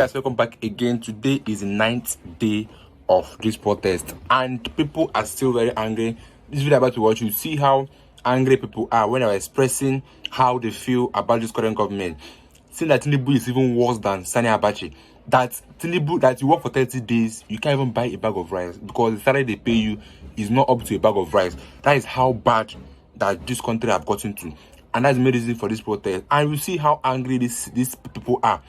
Guys, welcome back again. Today is the 9th day of this protest and people are still very angry. This video about to watch, you see how angry people are when they are expressing how they feel about this current government, saying that Tinubu is even worse than sani Abacha. That Tinubu, that you work for 30 days, you can't even buy a bag of rice because the salary they pay you is not up to a bag of rice. That is how bad that this country have gotten to, and that's the main reason for this protest. And you see how angry these people are.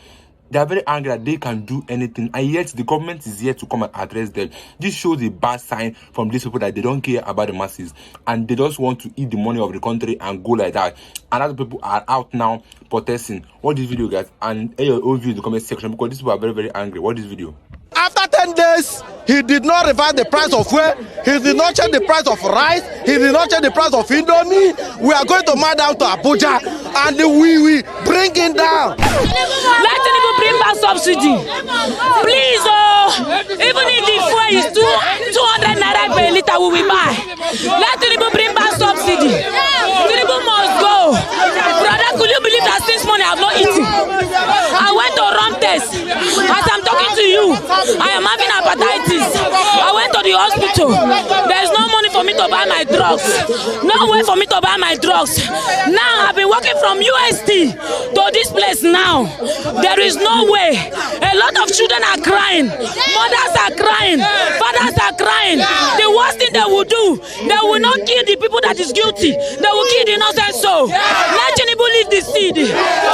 They are very angry that they can do anything, and yet the government is here to come and address them. This shows a bad sign from these people that they don't care about the masses and they just want to eat the money of the country and go like that. And other people are out now protesting. Watch this video, guys, and your own view in the comment section because these people are very, very angry. Watch this video. After 10 days, he did not revise the price of fuel, he did not change the price of rice, he did not change the price of Indomie. We are going to march down to Abuja and we bring it down. Let Tinubu bring back subsidy. Please, even if the fuel is 200 naira per liter, we will buy. Let Tinubu bring back subsidy. Tinubu must go. Brother, could you believe that since morning I have not eaten? I went to run test. As I'm talking to you, I am having hepatitis. I went to the hospital. There is no money for me to buy my drugs. No way for me to buy my drugs. Now I've been working from UST to this place now. There is no way. A lot of children are crying. Mothers are crying. Fathers are crying. The worst thing they will do, they will not kill the people that is guilty. They will kill the innocent soul. Let Tinubu leave the seed.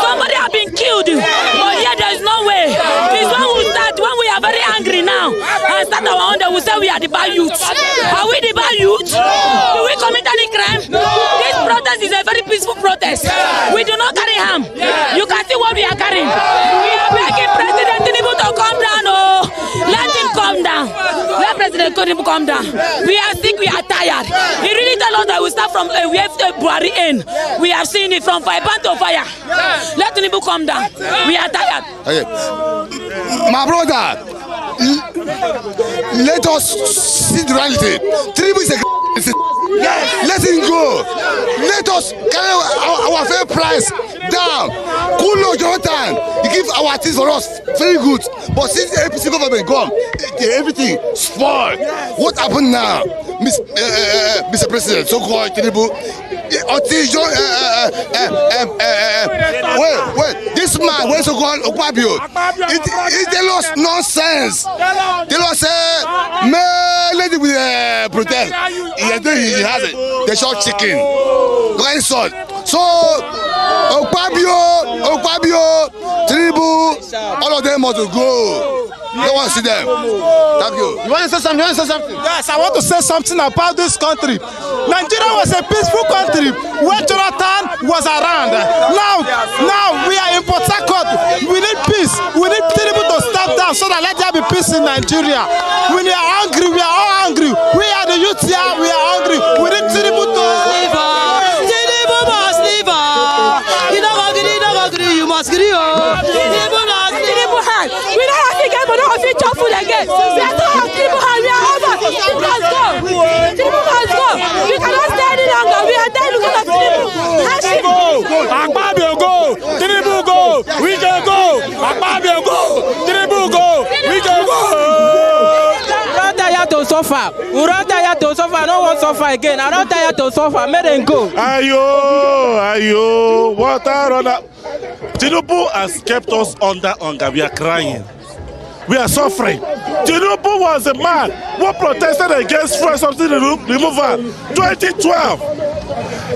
Somebody have been killed. But yet there is no way. This one will start when we are very angry now and start our own. They will say we are the bad youth. Are we the bad youth? Do we commit any crime? This protest is a very peaceful protest. We do not carry harm. You can see what we are carrying. We are begging President Tinubu to come down. Oh, let him come down. Let President Tinubu come down. We are sick. We are tired. He really tell us that we start from we have the Buhari end. We have seen it from fire to fire. Let Tinubu come down. We are tired. Okay. My brother, let us see the reality. Tinubu is a let him go. Let us carry our fair price down. Kulo Jonathan, he give our things for us very good. But since the APC government gone, everything spoiled. What happened now, Mr. President? So called Tinubu. Wait, this man, what so called Okpabio, he tell us nonsense. Tell us, man, let him protest. He has it. They shot chicken. Right, son. So, Okpabio, Tinubu, all of them must go. You don't want to see them. Thank you. You want to say something? Yes, I want to say something about this country. Nigeria was a peaceful country when Jonathan was around. Now we are in Portharcourt. We need peace. We need Tinubu to step down so that let there be peace in Nigeria. We are angry. We are all angry. We are the youth here. We are angry. We need Tinubu to leave. Tinubu must leave. You don't agree. You must agree. Tinubu must leave. We don't have to get money of future food again. We are not Tinubu. We are over. Tinubu must go. Tinubu must go. We cannot stay any longer. We are dying because of Tinubu. Hardship. Akpabio go. Tinubu go. We can go. Akpabio go. Tinubu go. We can go. I'm not tired to suffer. We don't tired to suffer. I don't want to suffer again. I'm not tired to suffer. Let them go. Ayo, water runner. Tinubu has kept us under hunger. We are crying. We are suffering. Tinubu was a man who protested against fuel subsidy removal 2012.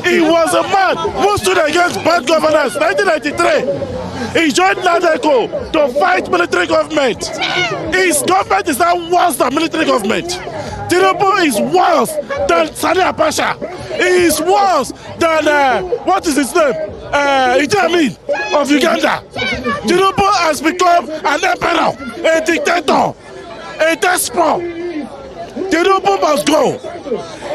He was a man who stood against bad governance 1993. He joined NADECO to fight military government. His government is now worse than military government. Tinubu is worse than sani Abacha. He is worse than, what is his name? Idi of Uganda. Tinubu has become an emperor, a dictator, a despot. Tinubu must go.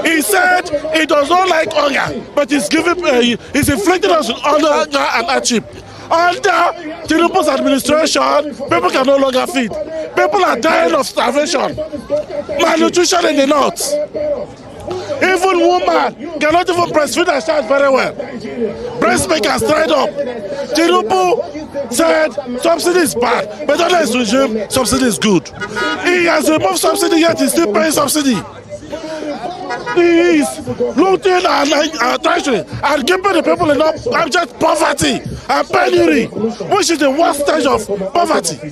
He said he does not like hunger, but he's inflicting us with hunger and hardship. Under Tinubu's administration, people can no longer feed. People are dying of starvation, malnutrition in the north. Even woman cannot even breastfeed her child very well. Breast milk has dried up. Tinubu said subsidy is bad, but under his regime, subsidy is good. He has removed subsidy, yet he's still paying subsidy. He is looting our treasury and keeping the people in abject poverty and penury, which is the worst stage of poverty.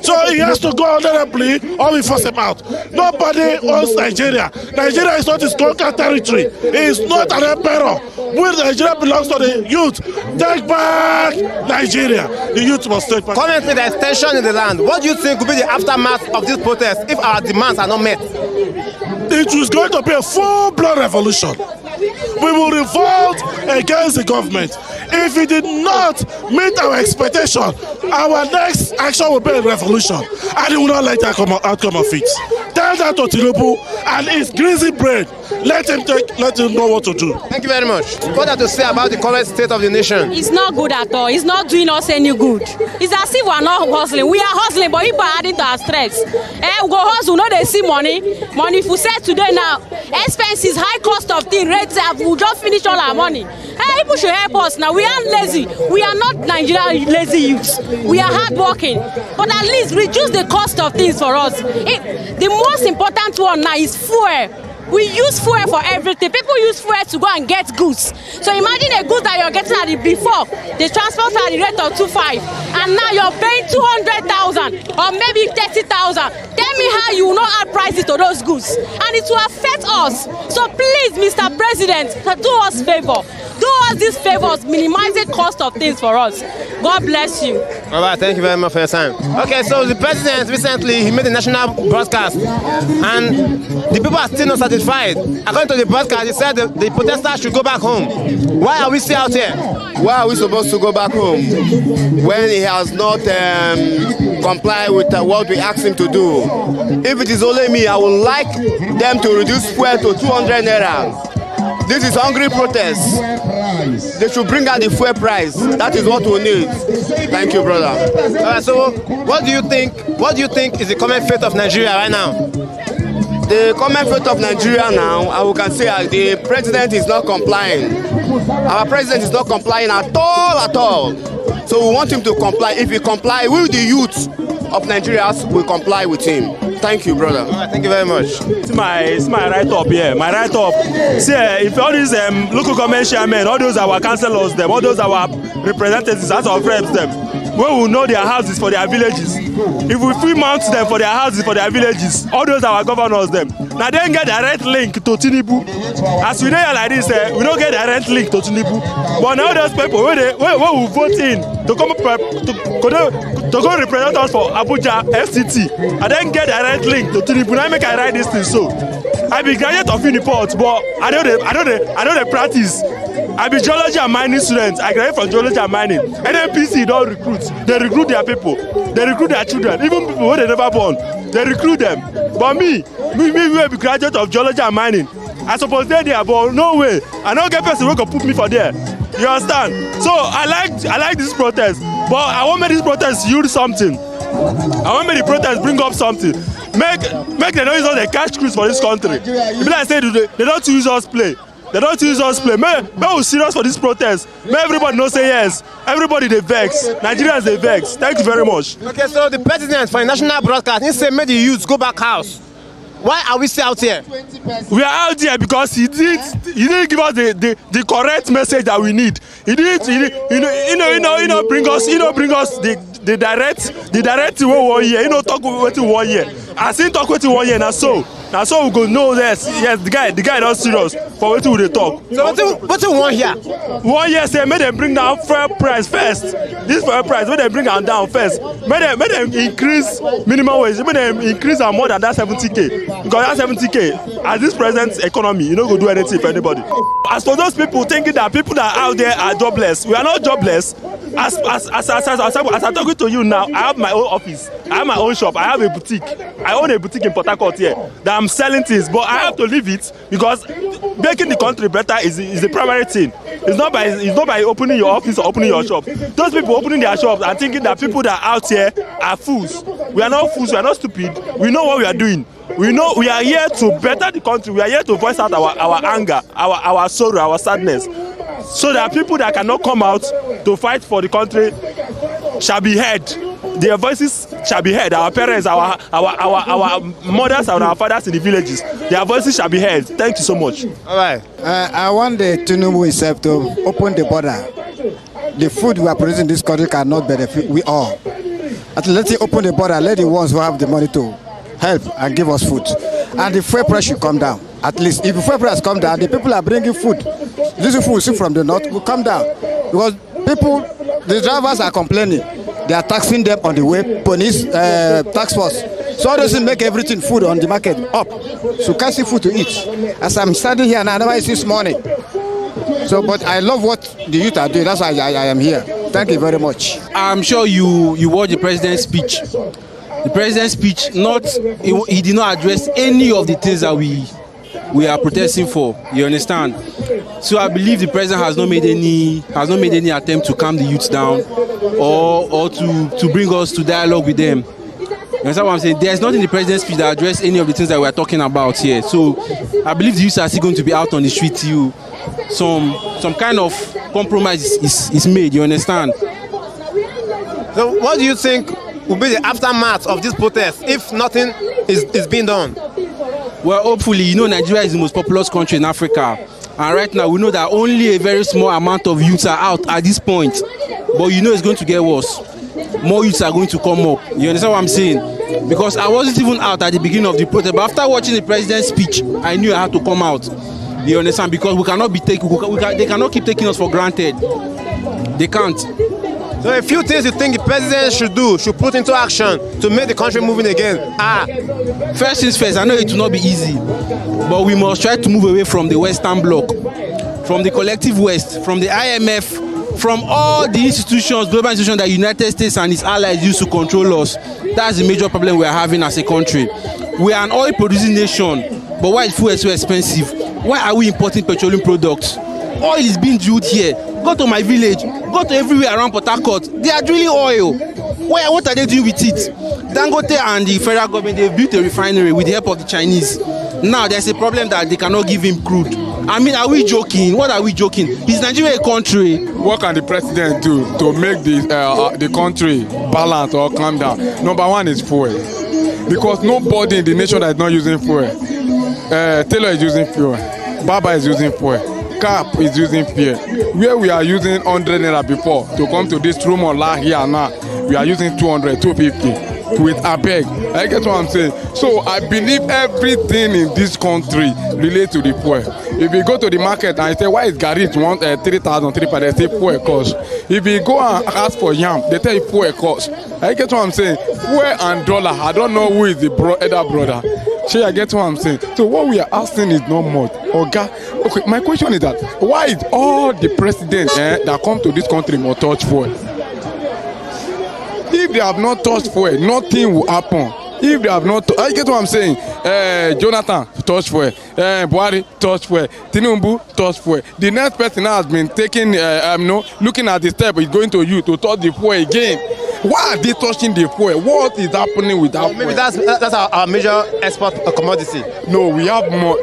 So he has to go under the plea or we force him out. Nobody owns Nigeria. Nigeria is not his conquered territory. It is not an emperor. When Nigeria belongs to the youth, take back Nigeria. The youth must take back. Currently, there is tension in the land. What do you think will be the aftermath of this protest if our demands are not met? It was going to be a full-blown revolution. We will revolt against the government. If it did not meet our expectation, our next action will be a revolution, and it will not like the outcome of it. Tell that to Tinubu and his greasy brain. Let him know what to do. Thank you very much. What have to say about the current state of the nation? It's not good at all. It's not doing us any good. It's as if we're not hustling. We are hustling, but people are adding to our stress. We go hustle, no they see money. Money, if we say today now, expenses, high cost of things, rates, we just finish all our money. People should help us now. We aren't lazy. We are not Nigerian lazy youths. We are hardworking. But at least reduce the cost of things for us. The most important one now is fuel. We use fuel for everything. People use fuel to go and get goods. So imagine a good that you're getting at it before. The transport at the rate of 2.5, and now you're paying 200,000 or maybe 30,000. Tell me how you will not add prices to those goods, and it will affect us. So please, Mr. President, do us favor. Do us these favors, minimize the cost of things for us. God bless you. All right, thank you very much for your time. Okay, so the president recently, he made a national broadcast, and the people are still not satisfied. According to the broadcast, he said the protesters should go back home. Why are we still out here? Why are we supposed to go back home when he has not complied with what we asked him to do? If it is only me, I would like them to reduce fuel to 200 naira. This is hungry protest. They should bring out the fuel price. That is what we need. Thank you, brother. All right, so what do you think? What do you think is the common fate of Nigeria right now? The common fate of Nigeria now, I can say the president is not complying. Our president is not complying at all. So we want him to comply. If he comply, we the youth of Nigeria will comply with him. Thank you, brother. All right, thank you very much. It's my write-up here. My write-up. See, if all these local government chairmen, all those our councillors, them, all those our representatives, House of Reps, them, we will know their houses for their villages. If we free mount them for their houses for their villages, all those our governors, them. Now they get direct link to Tinubu. As we know like this, we don't get direct link to Tinubu. But now those people, where we vote in to come to go represent us for Abuja FCT, and then get direct link to Tinubu. Now make I write this thing so. I be graduate of Uniport, but I know the practice. I be geology and mining student. I graduate from geology and mining. NNPC don't recruit. They recruit their people. They recruit their children. Even people who they never born, they recruit them. But me will be graduate of geology and mining. I suppose they're there, but no way. I don't get person who can put me for there. You understand? So I like this protest, but I want make this protest yield something. I want make the protest bring up something. Make they don't use all the cash cruise for this country. If I say they don't use us play. They don't use us play. May we serious for this protest. May everybody know say yes. Everybody they vex. Nigerians they vex. Thank you very much. Okay, so the president for a national broadcast, he said make the youths go back house. Why are we still out here? We are out here because he didn't give us the correct message that we need. He didn't bring us the direct way we want here. Talk what we want here. As he talk what we want here, now so we go know this. Yes, the guy don't serious for what we talk. So what you want here? 1 year say make them bring down fair price first. This fair price, make them bring them down first. Make them increase minimum wage. Make them increase more than that 70k. Because that 70k, at this present economy, you don't go do anything for anybody. As for those people thinking that people that are out there are jobless, we are not jobless. As I'm talking to you now, I have my own office. I have my own shop. I have a boutique. I own a boutique in Portharcourt here that I'm selling things, but I have to leave it because making the country better is the primary thing. It's not by opening your office or opening your shop. Those people opening their shops and thinking that people that are out here are fools. We are not fools. We are not stupid. We know what we are doing. We know we are here to better the country. We are here to voice out our anger, our sorrow, our sadness, so that people that cannot come out to fight for the country shall be heard. Their voices shall be heard. Our parents, our mothers and our fathers in the villages, their voices shall be heard. Thank you so much. All right. I want the Tinubu himself to open the border. The food we are producing in this country cannot benefit we all. Let him open the border. Let the ones who have the money to help and give us food. And the fuel price should come down. At least if the fuel price come down, the people are bringing food. This food we see from the north will come down. Because people, the drivers are complaining. They are taxing them on the way, police, tax force. So all those things make everything food on the market up. So can't see food to eat. As I'm standing here now, I never see this morning. So, but I love what the youth are doing. That's why I am here. Thank you very much. I'm sure you watched the president's speech. The president's speech, he did not address any of the things that we are protesting for. You understand? So I believe the president has not made any attempt to calm the youth down or to bring us to dialogue with them. You understand what I'm saying? There's nothing in the president's speech that address any of the things that we are talking about here. So I believe the youth are still going to be out on the street till some kind of compromise is made. You understand? So what do you think will be the aftermath of this protest if nothing is being done? Well, hopefully, Nigeria is the most populous country in Africa. And right now, we know that only a very small amount of youths are out at this point. But it's going to get worse. More youths are going to come up. You understand what I'm saying? Because I wasn't even out at the beginning of the protest. But after watching the president's speech, I knew I had to come out. You understand? Because we cannot they cannot keep taking us for granted. They can't. So a few things you think the president should put into action to make the country moving again. First things first, I know it will not be easy, but we must try to move away from the Western Bloc, from the collective West, from the IMF, from all the institutions, global institutions that the United States and its allies use to control us. That's the major problem we are having as a country. We are an oil-producing nation, but why is fuel so expensive? Why are we importing petroleum products? Oil is being drilled here. Go to my village, go to everywhere around Portharcourt. They are drilling oil. What are they doing with it? Dangote and the federal government, they've built a refinery with the help of the Chinese. Now there's a problem that they cannot give him crude. I mean, are we joking? What are we joking? Is Nigeria a country? What can the president do to make the country balance or calm down? Number one is fuel. Because nobody in the nation that is not using fuel. Taylor is using fuel. Baba is using fuel. Cap is using fuel. Where we are using 100 naira before to come to this room or here now, we are using 200, 250 with abeg. I get what I'm saying. So I believe everything in this country relates to the fuel. If you go to the market and you say why is garri 3,000, 3,500, they say fuel cost. If you go and ask for yam, they tell you fuel cost. I get what I'm saying. Fuel and dollar. I don't know who is the other brother. Sure, I get what I'm saying. So what we are asking is not much. Okay, my question is that why is all the presidents that come to this country must touch fuel? If they have not touched fuel, nothing will happen. If they have not, I get what I'm saying. Jonathan touch fuel, Buhari touch fuel, Tinubu touch fuel. The next person has been taking, looking at the step is going to you to touch the fuel again. Why are they touching the fuel? What is happening with that fuel? Maybe that's our major export commodity. No, we have more.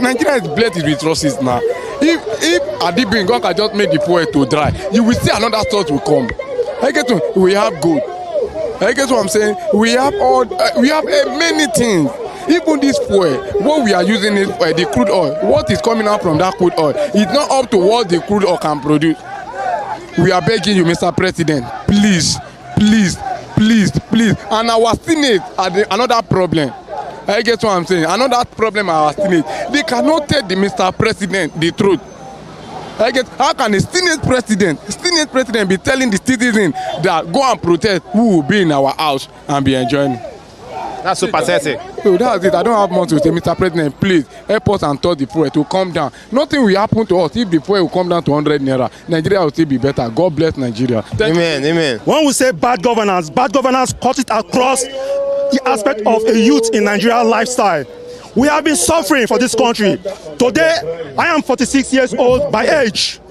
Nigeria is blessed with resources now. If Adibin can just make the fuel to dry, you will see another source will come. I get to, we have gold. I get what I'm saying. We have many things. Even this fuel, what we are using is the crude oil. What is coming out from that crude oil? It's not up to what the crude oil can produce. We are begging you, Mr. President, please. And our Senate are another problem. I get what I'm saying. Another problem our Senate. They cannot tell the Mr. President the truth. How can a Senate president be telling the citizen that go and protest who will be in our house and be enjoying? That's so pathetic. So that's it. I don't have much to say. Mr. President, please help us and tell the fuel to come down. Nothing will happen to us if the fuel will come down to 100 naira. Nigeria will still be better. God bless Nigeria. Amen. When we say bad governance cuts it across the aspect of a youth in Nigeria lifestyle. We have been suffering for this country. Today, I am 46 years old by age.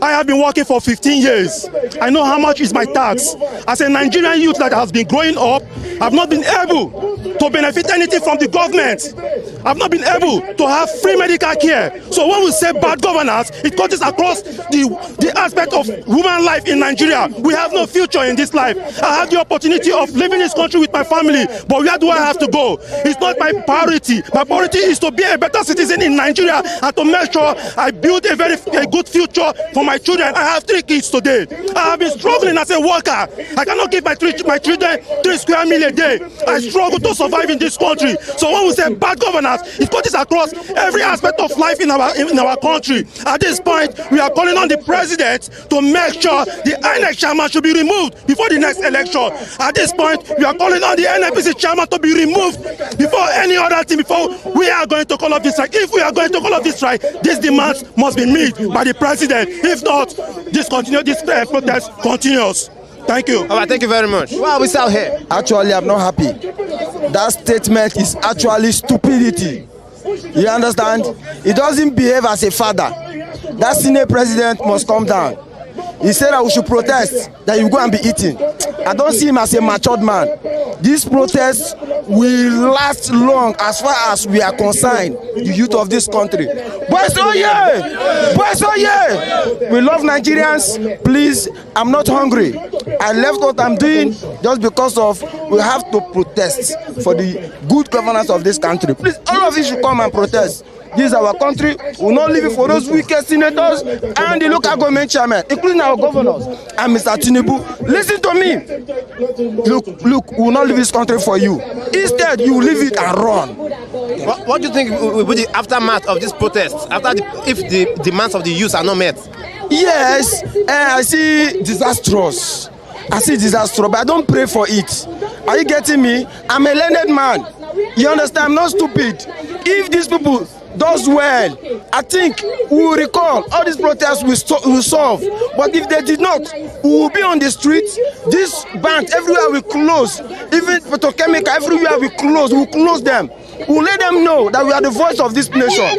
I have been working for 15 years. I know how much is my tax. As a Nigerian youth that has been growing up, I've not been able to benefit anything from the government. I've not been able to have free medical care. So when we say bad governance, it cuts across the aspect of human life in Nigeria. We have no future in this life. I have the opportunity of living in this country with my family, but where do I have to go? It's not my priority. My priority is to be a better citizen in Nigeria and to make sure I build a good future for my children. I have 3 kids today. I have been struggling as a worker. I cannot give my children 3 square meals a day. I struggle to survive in this country. So when we say bad governance, it cuts across every aspect of life in our country. At this point, we are calling on the president to make sure the INEC chairman should be removed before the next election. At this point, we are calling on the NNPC chairman to be removed before any other thing, before we are going to call off this strike. If we are going to call off this strike, these demands must be met by the president. If not, this protest continues. Thank you. All right, thank you very much. Why are we still here? Actually, I'm not happy. That statement is actually stupidity. You understand? He doesn't behave as a father. That senior president must come down. He said that we should protest, that you go and be eating. I don't see him as a matured man. This protest will last long as far as we are concerned, the youth of this country. Boys, oh yeah! Boys, oh yeah! We love Nigerians. Please, I'm not hungry. I left what I'm doing just because of we have to protest for the good governance of this country. Please, all of you should come and protest. This is our country. We will not leave it for those wicked senators and the local government chairman, including our governors and Mr. Tinubu. Listen to me. Look, we will not leave this country for you. Instead, you leave it and run. What do you think will be the aftermath of this protest if the demands of the youth are not met? Yes, I see disastrous. But I don't pray for it. Are you getting me? I'm a learned man. You understand? I'm not stupid. If these people does well, I think we will recall all these protests will solve. But if they did not, we will be on the streets. This bank everywhere we close, even petrochemical everywhere we close them. We will let them know that we are the voice of this nation.